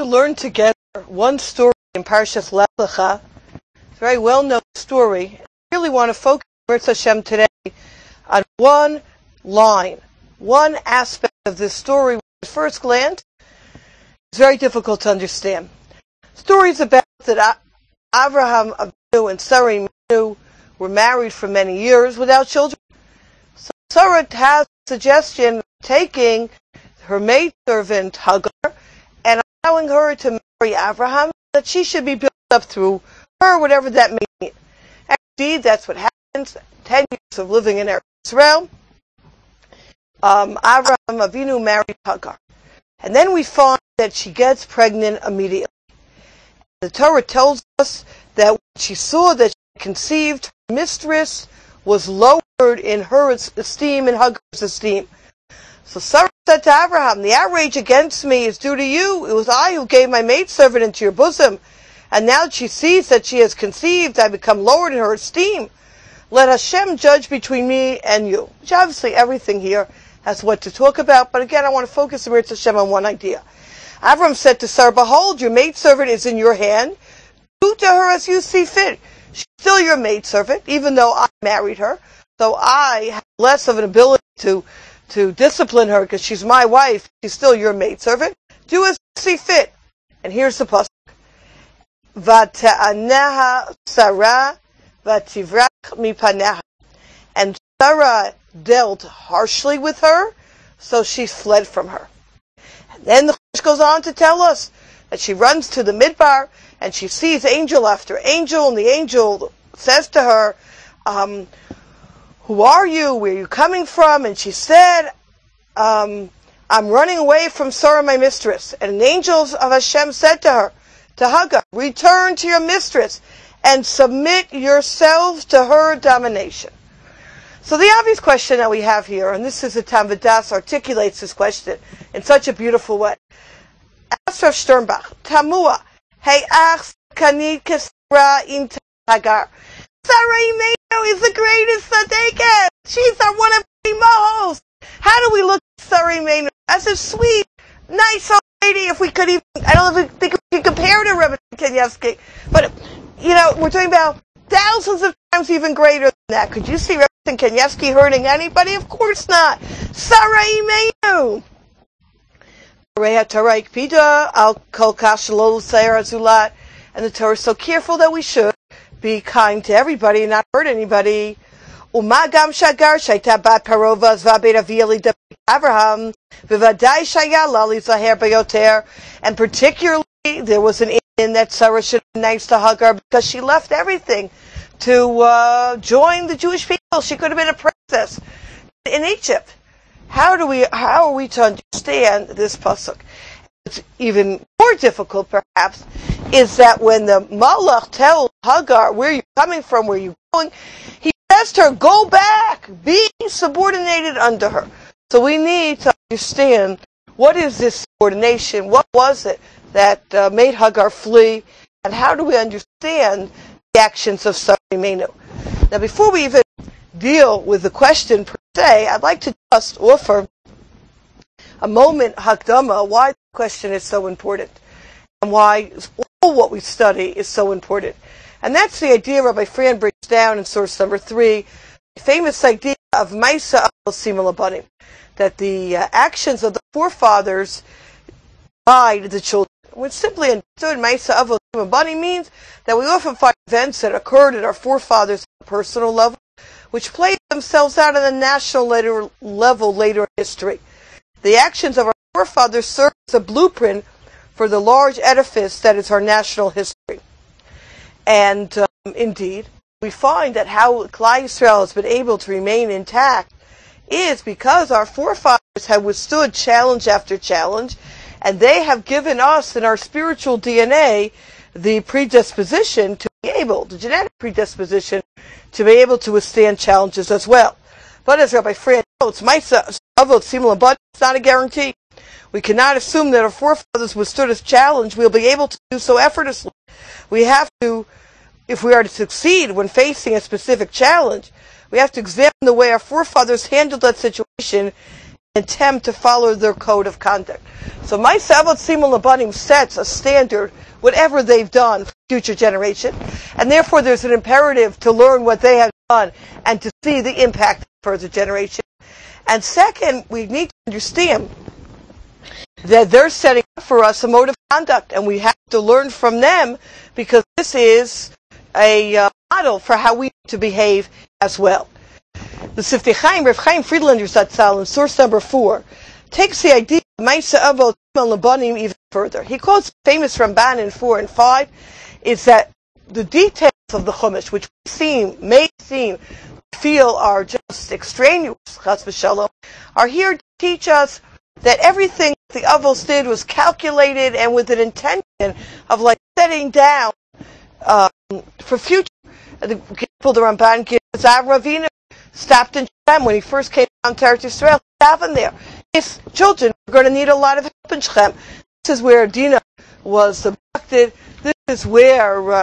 learn together one story in Parshat Lech Lecha. It's a very well-known story. I really want to focus on Hashem today on one line, one aspect of this story which at first glance is very difficult to understand. The story is about that Avraham Avinu and Sarah Imenu were married for many years without children. So Sarah has a suggestion of taking her maidservant Hagar and allowing her to marry Avraham, that she should be built up through her, whatever that may mean. And indeed, that's what happens. 10 years of living in Eretz Israel, Avraham Avinu married Hagar. And then we find that she gets pregnant immediately. The Torah tells us that when she saw that she conceived, her mistress was lowered in her esteem, in Hagar's esteem. So Sarah said to Abraham, the outrage against me is due to you. It was I who gave my maidservant into your bosom. And now that she sees that she has conceived, I become lowered in her esteem. Let Hashem judge between me and you. Which obviously everything here has what to talk about. But again, I want to focus the words of Hashem on one idea. Abraham said to Sarah, behold, your maidservant is in your hand. Do to her as you see fit. She's still your maidservant, even though I married her. So I have less of an ability to discipline her because she's my wife. She's still your maidservant. Do as you see fit. And here's the pasuk. Vata'anaha Sarah vativrach mipaneha. And Sarah dealt harshly with her, so she fled from her. And then the Chumash goes on to tell us that she runs to the midbar and she sees angel after angel, and the angel says to her, who are you? Where are you coming from? And she said, I'm running away from Sarah, my mistress. And the angels of Hashem said to her, to Hagar, return to your mistress and submit yourselves to her domination. So the obvious question that we have here, and this is the Tam V'das articulates this question in such a beautiful way. Asaf Sternbach, Tamua, hey ach kanit kesra in Hagar. Sarah Imenu is the greatest tzaddiket. She's our one of the most. How do we look at Sarah Imenu as a sweet, nice old lady? If we could even, I don't know if we could compare to Rebbe Kenyevsky, but we're talking about thousands of times even greater than that. Could you see Rebbe Kenyevsky hurting anybody? Of course not. Sarah Imenu. And the Torah is so careful that we should be kind to everybody and not hurt anybody. And particularly, there was an in that Sarah should be nice to Hagar because she left everything to join the Jewish people. She could have been a princess in Egypt. How are we to understand this pasuk? It's even more difficult, perhaps, is that when the Malach tells Hagar, where are you coming from, where are you going, he asked her, go back, be subordinated under her. So we need to understand, what is this subordination? What was it that made Hagar flee? And how do we understand the actions of Sarah Imenu? Now, before we even deal with the question per se, I'd like to just offer a moment hakdama why the question is so important and why all what we study is so important. And that's the idea Rabbi Fran breaks down in source number 3, the famous idea of Maisa Avos Simul Abanim, that the actions of the forefathers guide the children. When simply understood, Maisa Avos Simul Abanim means that we often find events that occurred at our forefathers on a personal level, which played themselves out on a national level later in history. The actions of our forefathers serve as a blueprint for the large edifice that is our national history. And indeed, we find that how Klal Yisrael has been able to remain intact is because our forefathers have withstood challenge after challenge, and they have given us in our spiritual DNA the predisposition to be able, the genetic predisposition to be able to withstand challenges as well. But as Rabbi Fran notes, Maisa Avos Simul Abanim is not a guarantee. We cannot assume that our forefathers withstood a challenge, we'll be able to do so effortlessly. We have to, if we are to succeed when facing a specific challenge, we have to examine the way our forefathers handled that situation and attempt to follow their code of conduct. So Ma'aseh Avot Simon Labanim sets a standard, whatever they've done for future generation, and therefore there's an imperative to learn what they have done and to see the impact of further generation. And second, we need to understand that they're setting up for us a mode of conduct, and we have to learn from them, because this is a model for how we need to behave as well. The Siftei Chaim, Rav Chaim Friedlander Zatzal, in source number 4, takes the idea of Ma'aseh Avot Labanim even further. He quotes famous Ramban in 4 and 5, is that the details of the Chumash, which may feel are just extraneous, chas v'shalom, are here to teach us that everything the Avos did was calculated and with an intention of like setting down for future. The Ramban gives Avram Avinu stopped in Shem when he first came down to Eretz Yisrael. Happened there. His children are going to need a lot of help in Shem. This is where Dinah was abducted. This is where we